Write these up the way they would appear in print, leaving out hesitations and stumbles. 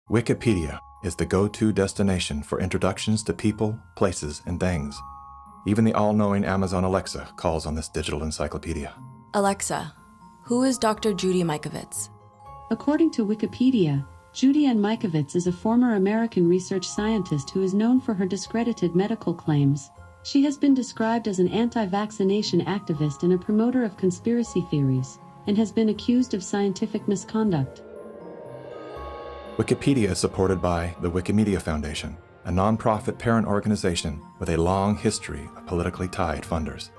Wikipedia is the go-to destination for introductions to people, places, and things. Even the all-knowing Amazon Alexa calls on this digital encyclopedia. Alexa, who is Dr. Judy Mikovits? According to Wikipedia, Judy Ann Mikovits is a former American research scientist who is known for her discredited medical claims. She has been described as an anti-vaccination activist and a promoter of conspiracy theories, and has been accused of scientific misconduct. Wikipedia is supported by the Wikimedia Foundation, a non-profit parent organization with a long history of politically tied funders.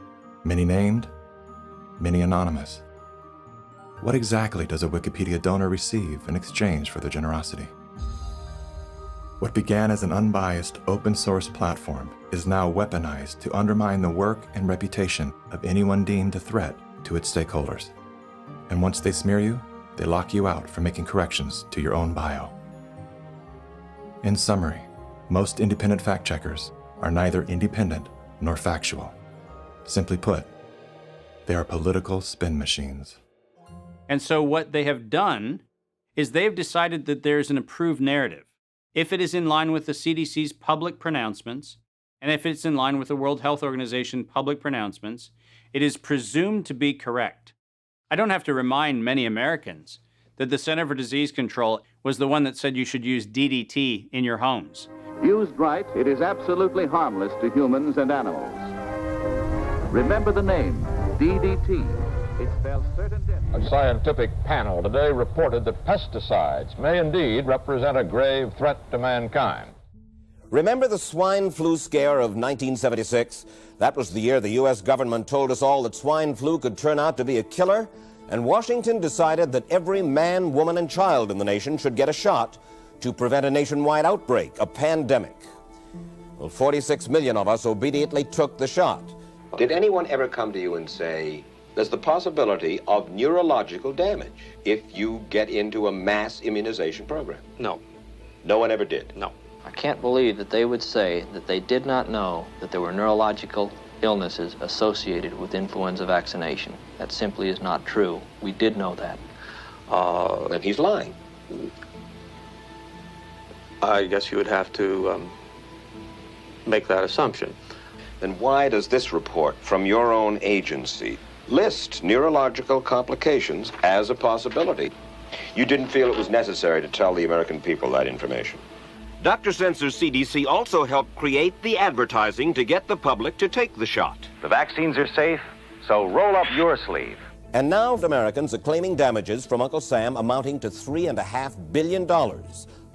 Many named, many anonymous. What exactly does a Wikipedia donor receive in exchange for their generosity? What began as an unbiased open-source platform is now weaponized to undermine the work and reputation of anyone deemed a threat to its stakeholders. And once they smear you, they lock you out for making corrections to your own bio. In summary, most independent fact-checkers are neither independent nor factual. Simply put, they are political spin machines. And so what they have done is they've decided that there's an approved narrative. If it is in line with the CDC's public pronouncements, and if it's in line with the World Health Organization public pronouncements, it is presumed to be correct. I don't have to remind many Americans that the Center for Disease Control was the one that said you should use DDT in your homes. Used right, it is absolutely harmless to humans and animals. Remember the name, DDT. It spells certain death. A scientific panel today reported that pesticides may indeed represent a grave threat to mankind. Remember the swine flu scare of 1976? That was the year the U.S. government told us all that swine flu could turn out to be a killer, and Washington decided that every man, woman, and child in the nation should get a shot to prevent a nationwide outbreak, a pandemic. Well, 46 million of us obediently took the shot. Did anyone ever come to you and say, there's the possibility of neurological damage if you get into a mass immunization program? No. No one ever did? No. I can't believe that they would say that they did not know that there were neurological illnesses associated with influenza vaccination. That simply is not true. We did know that. Then he's lying. I guess you would have to make that assumption. Then why does this report from your own agency list neurological complications as a possibility? You didn't feel it was necessary to tell the American people that information. Dr. Sensor's CDC also helped create the advertising to get the public to take the shot. The vaccines are safe, so roll up your sleeve. And now Americans are claiming damages from Uncle Sam amounting to $3.5 billion.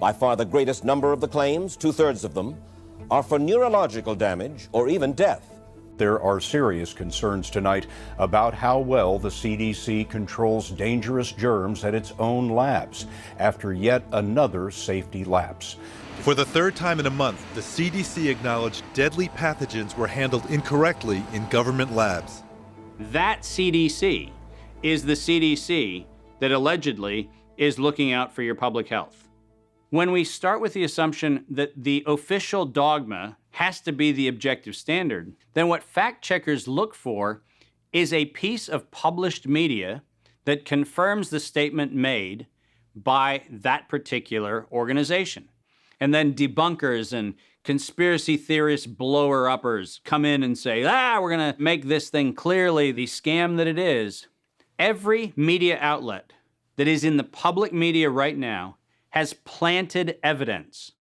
By far the greatest number of the claims, 2/3 of them, are for neurological damage or even death. There are serious concerns tonight about how well the CDC controls dangerous germs at its own labs after yet another safety lapse. For the third time in a month, the CDC acknowledged deadly pathogens were handled incorrectly in government labs. That CDC is the CDC that allegedly is looking out for your public health. When we start with the assumption that the official dogma has to be the objective standard, then what fact checkers look for is a piece of published media that confirms the statement made by that particular organization. And then debunkers and conspiracy theorist blower-uppers come in and say, we're gonna make this thing clearly the scam that it is. Every media outlet that is in the public media right now has planted evidence,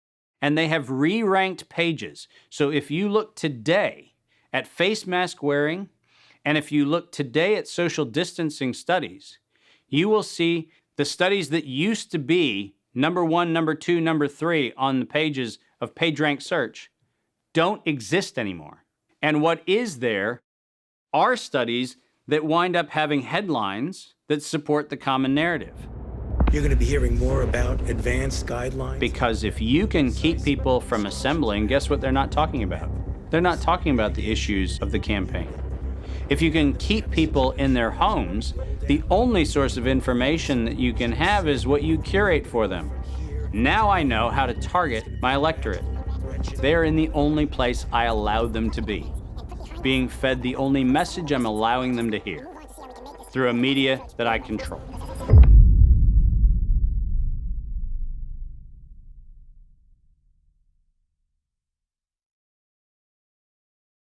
and they have re-ranked pages. So if you look today at face mask wearing, and if you look today at social distancing studies, you will see the studies that used to be number 1, number 2, number 3 on the pages of PageRank search don't exist anymore. And what is there are studies that wind up having headlines that support the common narrative. You're going to be hearing more about advanced guidelines. Because if you can keep people from assembling, guess what they're not talking about? They're not talking about the issues of the campaign. If you can keep people in their homes, the only source of information that you can have is what you curate for them. Now I know how to target my electorate. They're in the only place I allow them to be, being fed the only message I'm allowing them to hear, through a media that I control.